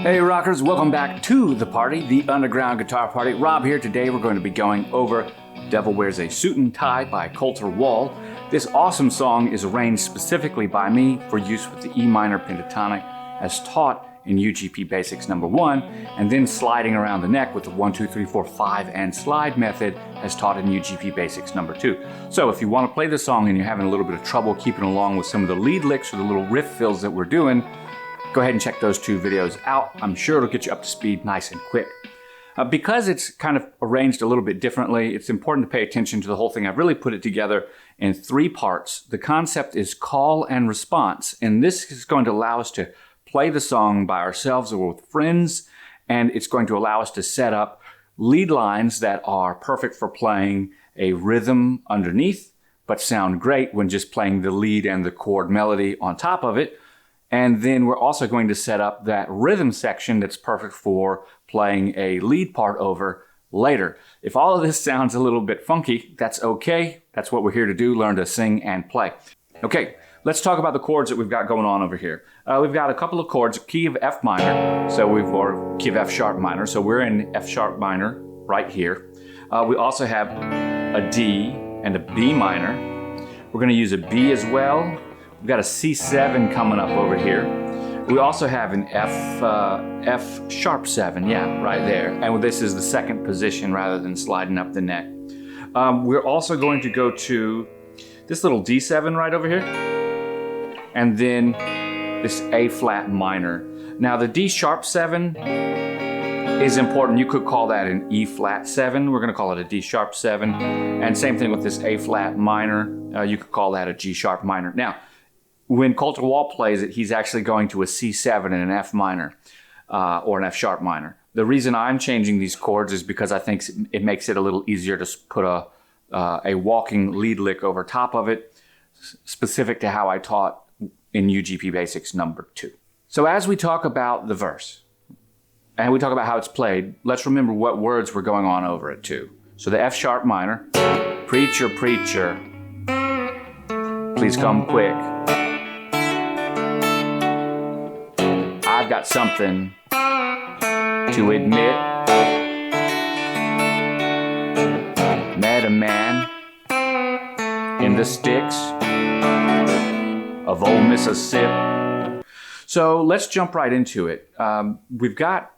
Hey rockers, welcome back to the party, the Underground Guitar Party. Rob here. Today we're going to be going over Devil Wears a Suit and Tie by Colter Wall. This awesome song is arranged specifically by me for use with the E minor pentatonic as taught in UGP Basics number 1, and then sliding around the neck with the 1, 2, 3, 4, 5 and slide method as taught in UGP Basics number 2. So if you want to play this song and you're having a little bit of trouble keeping along with some of the lead licks or the little riff fills that we're doing, go ahead and check those 2 videos out. I'm sure it'll get you up to speed nice and quick. Because it's kind of arranged a little bit differently, it's important to pay attention to the whole thing. I've really put it together in 3 parts. The concept is call and response, and this is going to allow us to play the song by ourselves or with friends, and it's going to allow us to set up lead lines that are perfect for playing a rhythm underneath, but sound great when just playing the lead and the chord melody on top of it. And then we're also going to set up that rhythm section that's perfect for playing a lead part over later. If all of this sounds a little bit funky, that's okay. That's what we're here to do, learn to sing and play. Okay, let's talk about the chords that we've got going on over here. We've got a couple of chords, key of F minor, or key of F sharp minor. So we're in F sharp minor right here. We also have a D and a B minor. We're going to use a B as well. We've got a C7 coming up over here. We also have an F sharp 7, yeah, right there. And this is the second position rather than sliding up the neck. We're also going to go to this little D7 right over here. And then this A flat minor. Now the D sharp 7 is important. You could call that an E flat 7. We're going to call it a D sharp 7. And same thing with this A flat minor. You could call that a G sharp minor. Now, when Colter Wall plays it, he's actually going to a C7 and an F minor, or an F sharp minor. The reason I'm changing these chords is because I think it makes it a little easier to put a walking lead lick over top of it, specific to how I taught in UGP Basics number 2. So as we talk about the verse, and we talk about how it's played, let's remember what words we're going on over it too. So the F sharp minor, preacher, preacher, please come quick. I've got something to admit. Met a man in the sticks of old Mississippi. So let's jump right into it. We've got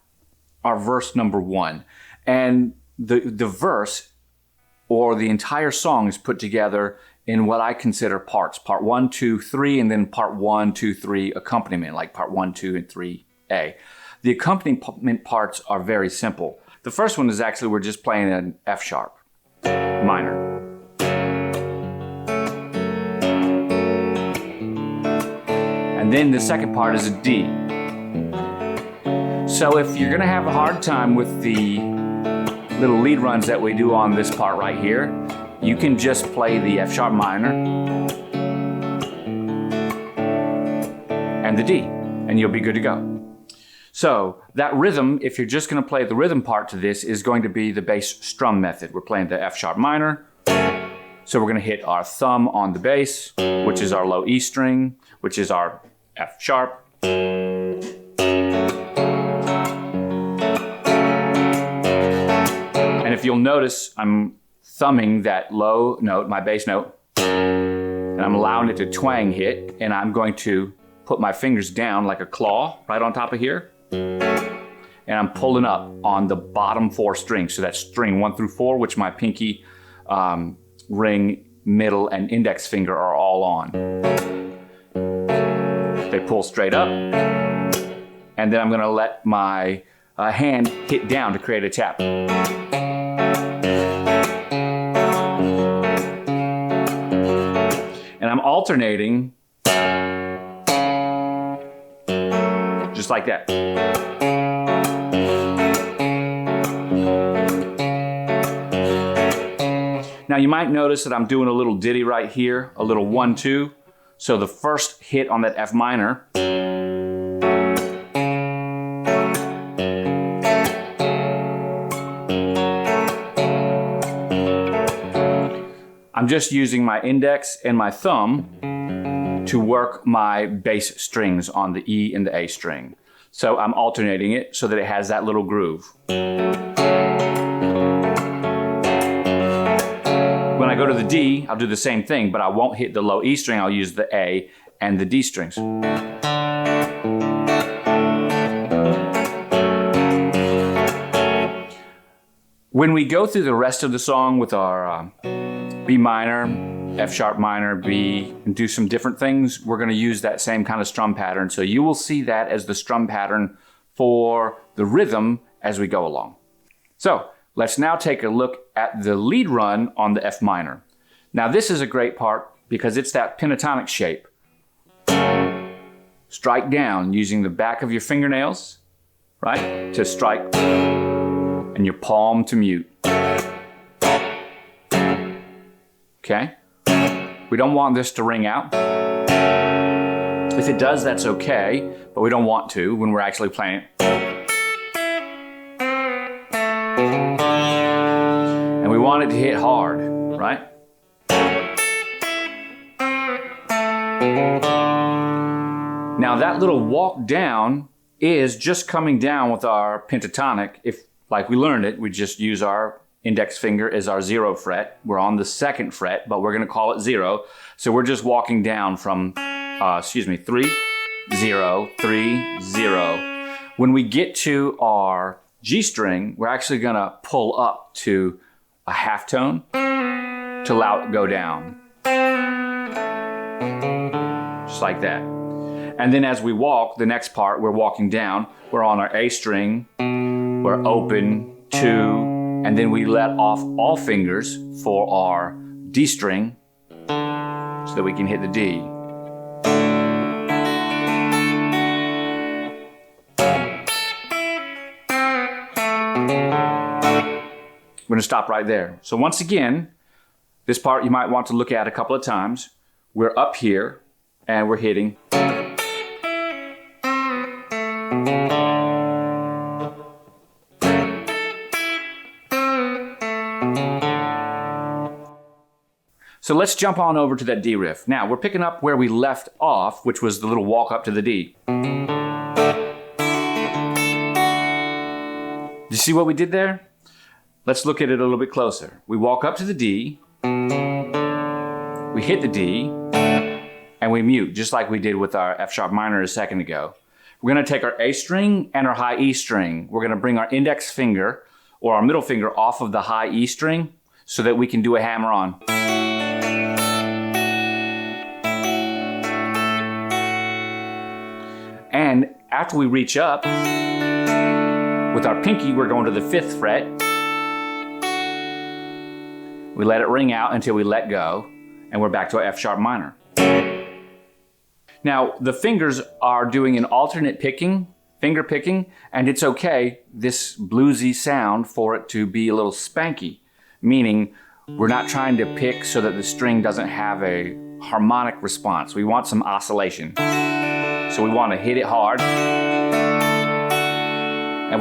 our verse number 1, and the verse or the entire song is put together in what I consider parts. Part 1, 2, 3, and then part 1, 2, 3 accompaniment, like part 1, 2, and 3A. The accompaniment parts are very simple. The first one is actually we're just playing an F sharp minor. And then the second part is a D. So if you're gonna have a hard time with the little lead runs that we do on this part right here, you can just play the F sharp minor and the D, and you'll be good to go. So that rhythm, if you're just going to play the rhythm part to this, is going to be the bass strum method. We're playing the F sharp minor, so we're going to hit our thumb on the bass, which is our low E string, which is our F sharp. And if you'll notice, I'm thumbing that low note, my bass note, and I'm allowing it to twang hit, and I'm going to put my fingers down like a claw right on top of here, and I'm pulling up on the bottom 4 strings. So that's string 1 through 4, which my pinky, ring, middle, and index finger are all on. They pull straight up, and then I'm gonna let my hand hit down to create a tap. And I'm alternating just like that. Now you might notice that I'm doing a little ditty right here, a little 1, 2. So the first hit on that F minor, I'm just using my index and my thumb to work my bass strings on the E and the A string. So I'm alternating it so that it has that little groove. When I go to the D, I'll do the same thing, but I won't hit the low E string, I'll use the A and the D strings. When we go through the rest of the song with our B minor, F sharp minor, B, and do some different things, we're going to use that same kind of strum pattern. So you will see that as the strum pattern for the rhythm as we go along. So let's now take a look at the lead run on the F minor. Now this is a great part because it's that pentatonic shape. Strike down using the back of your fingernails, right, to strike, and your palm to mute. Okay? We don't want this to ring out. If it does, that's okay, but we don't want to when we're actually playing it. And we want it to hit hard, right? Now that little walk down is just coming down with our pentatonic. If, like we learned it, we just use our index finger as our 0 fret. We're on the 2nd fret, but we're gonna call it 0. So we're just walking down from, 3, 0, 3, 0. When we get to our G string, we're actually gonna pull up to a half tone to allow it to go down. Just like that. And then as we walk, the next part, we're walking down, we're on our A string, we're open, 2, and then we let off all fingers for our D string so that we can hit the D. We're going to stop right there. So once again, this part you might want to look at a couple of times. We're up here and we're hitting. So let's jump on over to that D riff. Now we're picking up where we left off, which was the little walk up to the D. You see what we did there? Let's look at it a little bit closer. We walk up to the D, we hit the D, and we mute, just like we did with our F sharp minor a second ago. We're gonna take our A string and our high E string. We're gonna bring our index finger or our middle finger off of the high E string so that we can do a hammer on. And after we reach up, with our pinky, we're going to the 5th fret. We let it ring out until we let go, and we're back to our F sharp minor. Now, the fingers are doing an alternate picking, finger picking, and it's okay, this bluesy sound, for it to be a little spanky, meaning we're not trying to pick so that the string doesn't have a harmonic response. We want some oscillation. So we want to hit it hard, and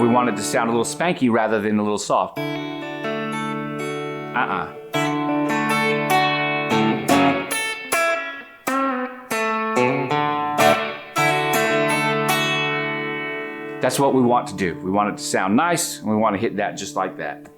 we want it to sound a little spanky rather than a little soft. That's what we want to do. We want it to sound nice, and we want to hit that just like that.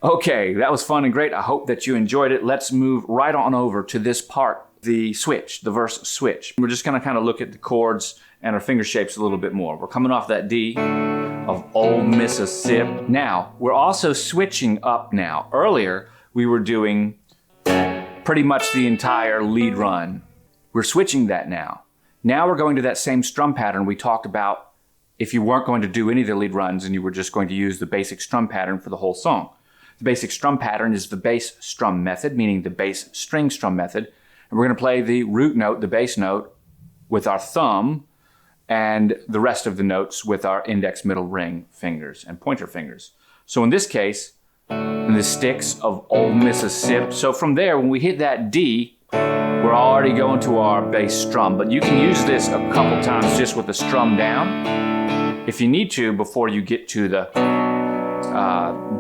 Okay, that was fun and great. I hope that you enjoyed it. Let's move right on over to this part, the switch, the verse switch. We're just gonna kind of look at the chords and our finger shapes a little bit more. We're coming off that D of Old Mississippi. Now, we're also switching up now. Earlier, we were doing pretty much the entire lead run. We're switching that now. Now we're going to that same strum pattern we talked about if you weren't going to do any of the lead runs and you were just going to use the basic strum pattern for the whole song. The basic strum pattern is the bass strum method, meaning the bass string strum method. And we're going to play the root note, the bass note, with our thumb, and the rest of the notes with our index, middle, ring fingers and pointer fingers. So in this case, in the sticks of Old Mississippi. So from there, when we hit that D, we're already going to our bass strum. But you can use this a couple times just with the strum down, if you need to, before you get to the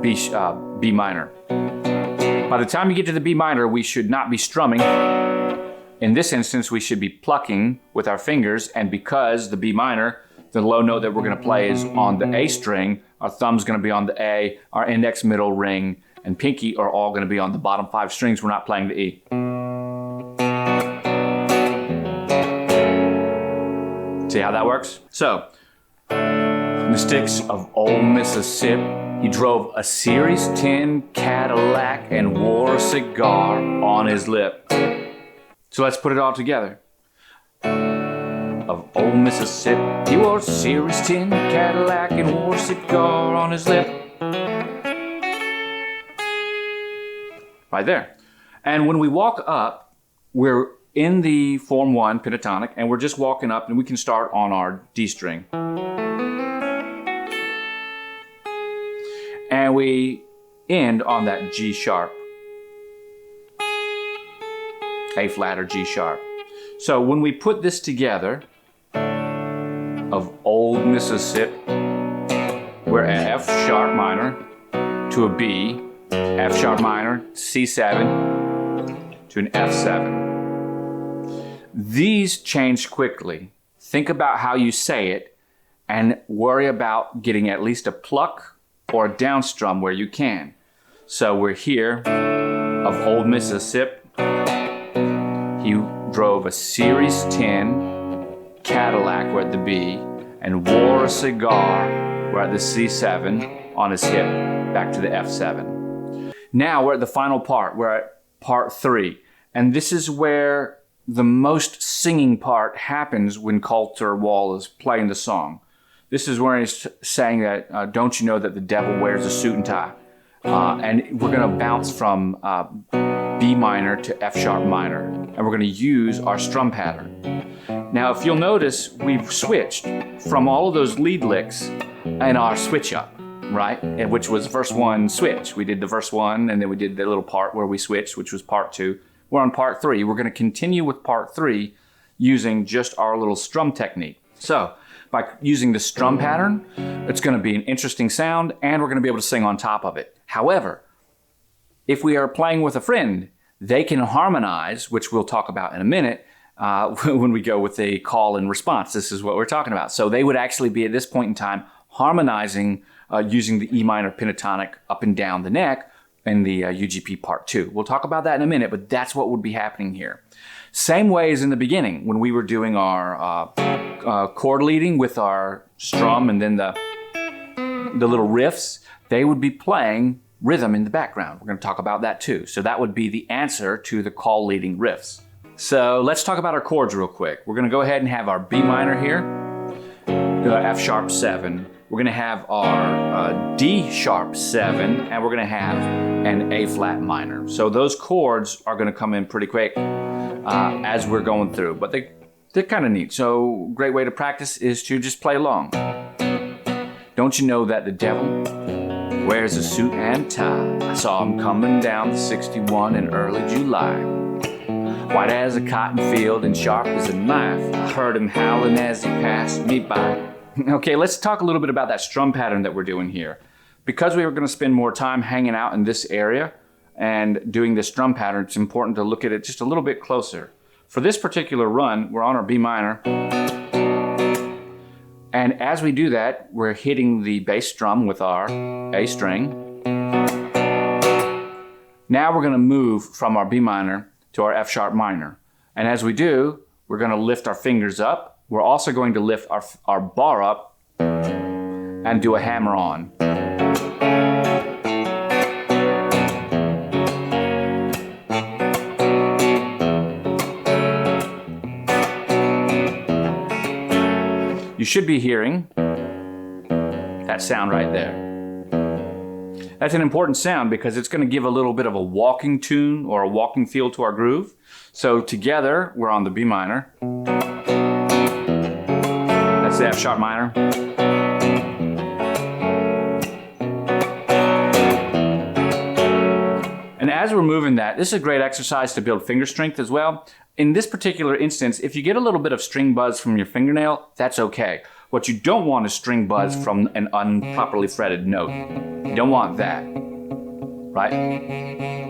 B minor. By the time you get to the B minor, we should not be strumming. In this instance, we should be plucking with our fingers, and because the B minor The low note that we're going to play is on the A string. Our thumb's going to be on the A. Our index, middle, ring, and pinky are all going to be on the bottom 5 strings. We're not playing the E. See how that works? So, in the sticks of old Mississippi, he drove a Series 10 Cadillac and wore a cigar on his lip. So let's put it all together. Of old Mississippi, he wore a Series 10 Cadillac and wore a cigar on his lip. Right there. And when we walk up, we're in the form 1 pentatonic, and we're just walking up, and we can start on our D string. And we end on that G sharp. A flat or G sharp. So when we put this together, of old Mississippi, we're at F sharp minor to a B, F sharp minor, C7 to an F7. These change quickly. Think about how you say it and worry about getting at least a pluck or a down strum where you can. So we're here, of old Mississippi. He drove a Series 10 Cadillac, we're at the B, and wore a cigar, we're at the C7 on his hip, back to the F7. Now we're at the final part, we're at part 3. And this is where the most singing part happens when Colter Wall is playing the song. This is where he's saying that, don't you know that the devil wears a suit and tie? And we're gonna bounce from B minor to F sharp minor, and we're gonna use our strum pattern. Now, if you'll notice, we've switched from all of those lead licks in our switch up, right? Which was verse 1 switch. We did the verse 1, and then we did the little part where we switched, which was part 2. We're on part 3. We're gonna continue with part 3 using just our little strum technique. So, by using the strum pattern, it's gonna be an interesting sound, and we're gonna be able to sing on top of it. However, if we are playing with a friend, they can harmonize, which we'll talk about in a minute, when we go with the call and response. This is what we're talking about. So they would actually be at this point in time harmonizing using the E minor pentatonic up and down the neck in the UGP part 2. We'll talk about that in a minute, but that's what would be happening here. Same way as in the beginning when we were doing our chord leading with our strum and then the little riffs, they would be playing rhythm in the background. We're going to talk about that too. So that would be the answer to the call leading riffs. So let's talk about our chords real quick. We're going to go ahead and have our B minor here, F sharp 7. We're going to have our D sharp 7, and we're going to have an A flat minor. So those chords are going to come in pretty quick as we're going through, but they're kind of neat. So great way to practice is to just play along. Don't you know that the devil wears a suit and tie? I saw him coming down the 61 in early July. White as a cotton field and sharp as a knife. I heard him howling as he passed me by. Okay, let's talk a little bit about that strum pattern that we're doing here. Because we were going to spend more time hanging out in this area and doing this strum pattern, it's important to look at it just a little bit closer. For this particular run, we're on our B minor. And as we do that, we're hitting the bass strum with our A string. Now we're going to move from our B minor to our F sharp minor. And as we do, we're going to lift our fingers up. We're also going to lift our bar up and do a hammer on. You should be hearing that sound right there. That's an important sound because it's going to give a little bit of a walking tune or a walking feel to our groove. So together, we're on the B minor. That's the F sharp minor. And as we're moving that, this is a great exercise to build finger strength as well. In this particular instance, if you get a little bit of string buzz from your fingernail, that's okay. What you don't want is string buzz from an improperly fretted note. You don't want that, right?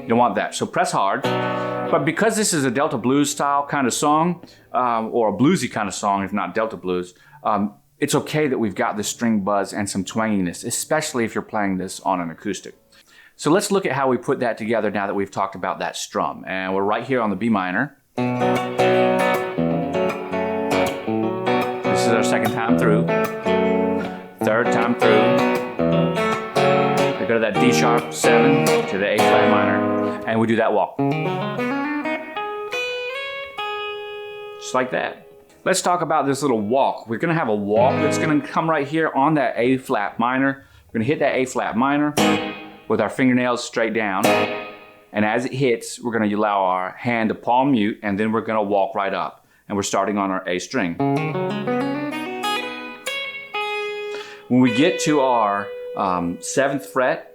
You don't want that. So press hard. But because this is a Delta blues style kind of song, or a bluesy kind of song, if not Delta blues, it's okay that we've got this string buzz and some twanginess, especially if you're playing this on an acoustic. So let's look at how we put that together now that we've talked about that strum. And we're right here on the B minor. This is our second time through. Third time through. We go to that D sharp 7 to the A flat minor, and we do that walk. Just like that. Let's talk about this little walk. We're gonna have a walk that's gonna come right here on that A flat minor. We're gonna hit that A flat minor with our fingernails straight down. And as it hits, we're gonna allow our hand to palm mute, and then we're gonna walk right up. And we're starting on our A string. When we get to our 7th fret,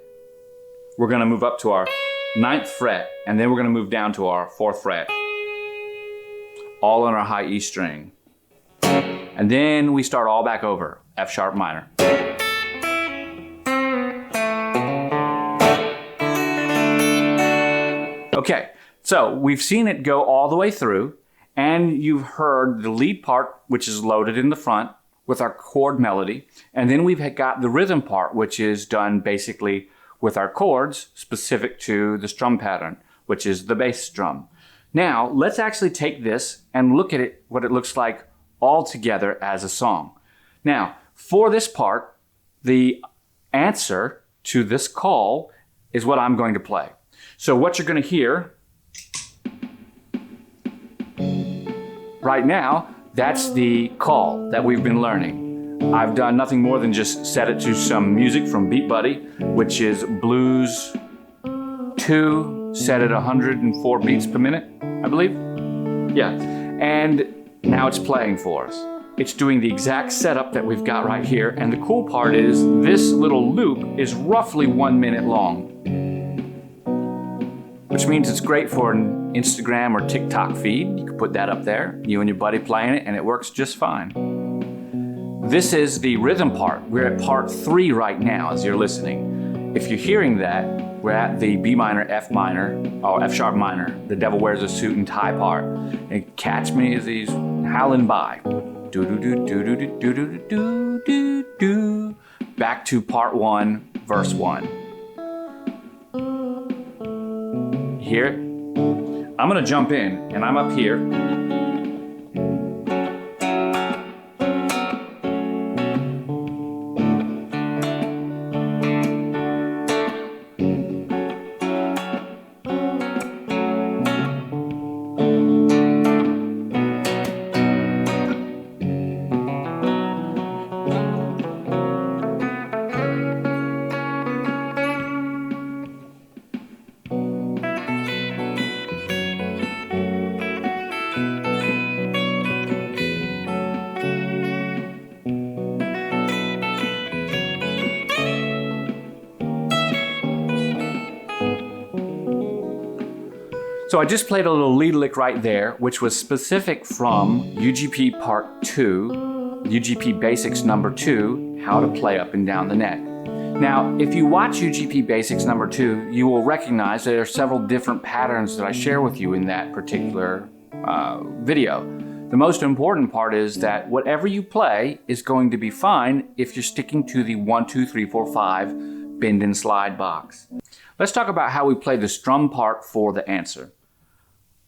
we're gonna move up to our 9th fret, and then we're gonna move down to our 4th fret, all on our high E string. And then we start all back over, F sharp minor. Okay, so we've seen it go all the way through, and you've heard the lead part, which is loaded in the front with our chord melody, and then we've got the rhythm part, which is done basically with our chords specific to the strum pattern, which is the bass drum. Now, let's actually take this and look at it, what it looks like all together as a song. Now, for this part, the answer to this call is what I'm going to play. So what you're going to hear right now, that's the call that we've been learning. I've done nothing more than just set it to some music from Beat Buddy, which is blues 2, set at 104 beats per minute, I believe. Yeah, and now it's playing for us. It's doing the exact setup that we've got right here, and the cool part is this little loop is roughly 1 minute long, which means it's great for an Instagram or TikTok feed. You can put that up there, you and your buddy playing it, and it works just fine. This is the rhythm part. We're at part 3 right now as you're listening. If you're hearing that, we're at the B minor, F minor, or F sharp minor, the devil wears a suit and tie part. And catch me as he's howling by. Do do do do do do do do do do do. Back to part 1, verse 1. Hear it? I'm gonna jump in, and I'm up here. So I just played a little lead lick right there, which was specific from UGP Part 2, UGP Basics Number 2, How to Play Up and Down the Neck. Now, if you watch UGP Basics Number 2, you will recognize that there are several different patterns that I share with you in that particular video. The most important part is that whatever you play is going to be fine if you're sticking to the 1, 2, 3, 4, 5 bend and slide box. Let's talk about how we play the strum part for the answer.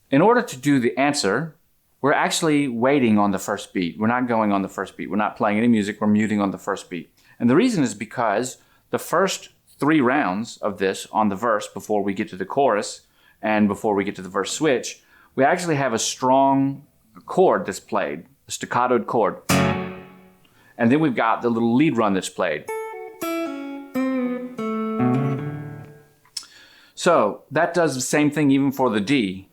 In order to do the answer, we're actually waiting on the first beat. We're not going on the first beat. We're not playing any music. We're muting on the first beat. And the reason is because the first 3 rounds of this on the verse before we get to the chorus and before we get to the verse switch, we actually have a strong chord that's played, a staccatoed chord. And then we've got the little lead run that's played. So that does the same thing even for the D.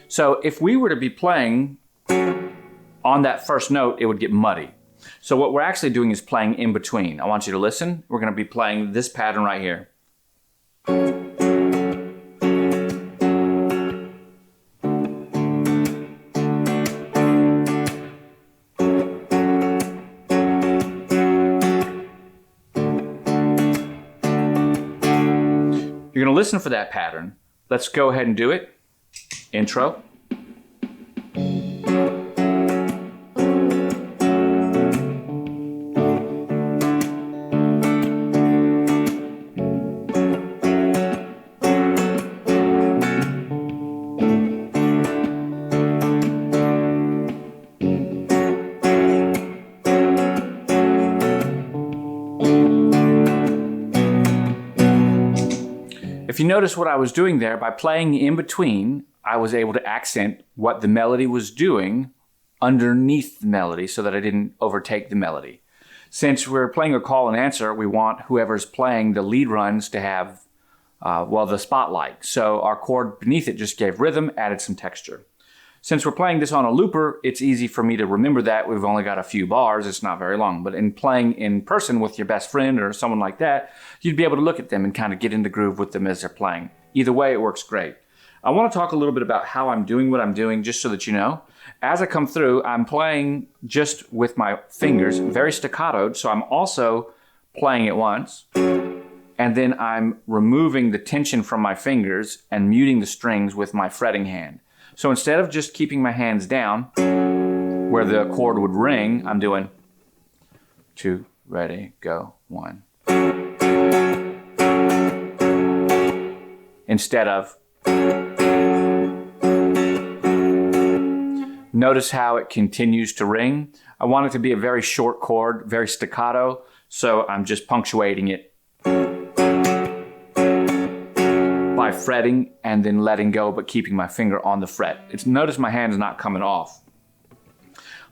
So if we were to be playing on that first note, it would get muddy. So what we're actually doing is playing in between. I want you to listen. We're going to be playing this pattern right here. You're going to listen for that pattern. Let's go ahead and do it. Intro. If you notice what I was doing there, by playing in between, I was able to accent what the melody was doing underneath the melody so that I didn't overtake the melody. Since we're playing a call and answer, we want whoever's playing the lead runs to have, the spotlight. So our chord beneath it just gave rhythm, added some texture. Since we're playing this on a looper, it's easy for me to remember that. We've only got a few bars, it's not very long. But in playing in person with your best friend or someone like that, you'd be able to look at them and kind of get in the groove with them as they're playing. Either way, it works great. I want to talk a little bit about how I'm doing what I'm doing, just so that you know. As I come through, I'm playing just with my fingers, very staccatoed, so I'm also playing it once. And then I'm removing the tension from my fingers and muting the strings with my fretting hand. So instead of just keeping my hands down where the chord would ring, I'm doing 2, ready, go, 1. Instead of. Notice how it continues to ring. I want it to be a very short chord, very staccato, so I'm just punctuating it by fretting and then letting go, but keeping my finger on the fret. Notice my hand's not coming off.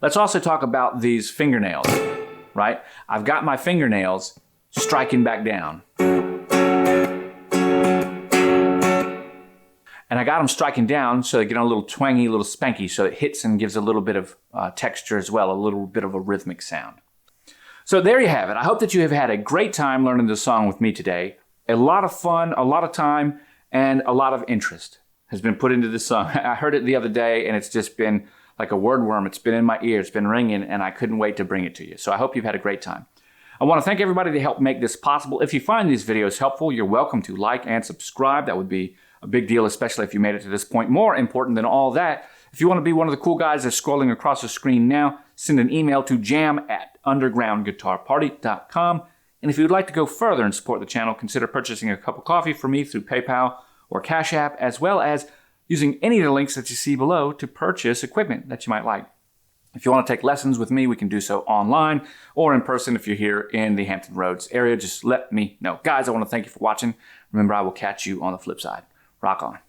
Let's also talk about these fingernails, right? I've got my fingernails striking back down. And I got them striking down so they get a little twangy, a little spanky, so it hits and gives a little bit of texture as well, a little bit of a rhythmic sound. So there you have it. I hope that you have had a great time learning this song with me today. A lot of fun, a lot of time, and a lot of interest has been put into this song. I heard it the other day, and it's just been like a wordworm. It's been in my ear, it's been ringing, and I couldn't wait to bring it to you. So I hope you've had a great time. I want to thank everybody that helped make this possible. If you find these videos helpful, you're welcome to like and subscribe. That would be a big deal, especially if you made it to this point. More important than all that, if you want to be one of the cool guys that's scrolling across the screen now, send an email to jam@undergroundguitarparty.com. And if you'd like to go further and support the channel, consider purchasing a cup of coffee for me through PayPal or Cash App, as well as using any of the links that you see below to purchase equipment that you might like. If you want to take lessons with me, we can do so online or in person. If you're here in the Hampton Roads area, just let me know. Guys, I want to thank you for watching. Remember, I will catch you on the flip side. Rock on.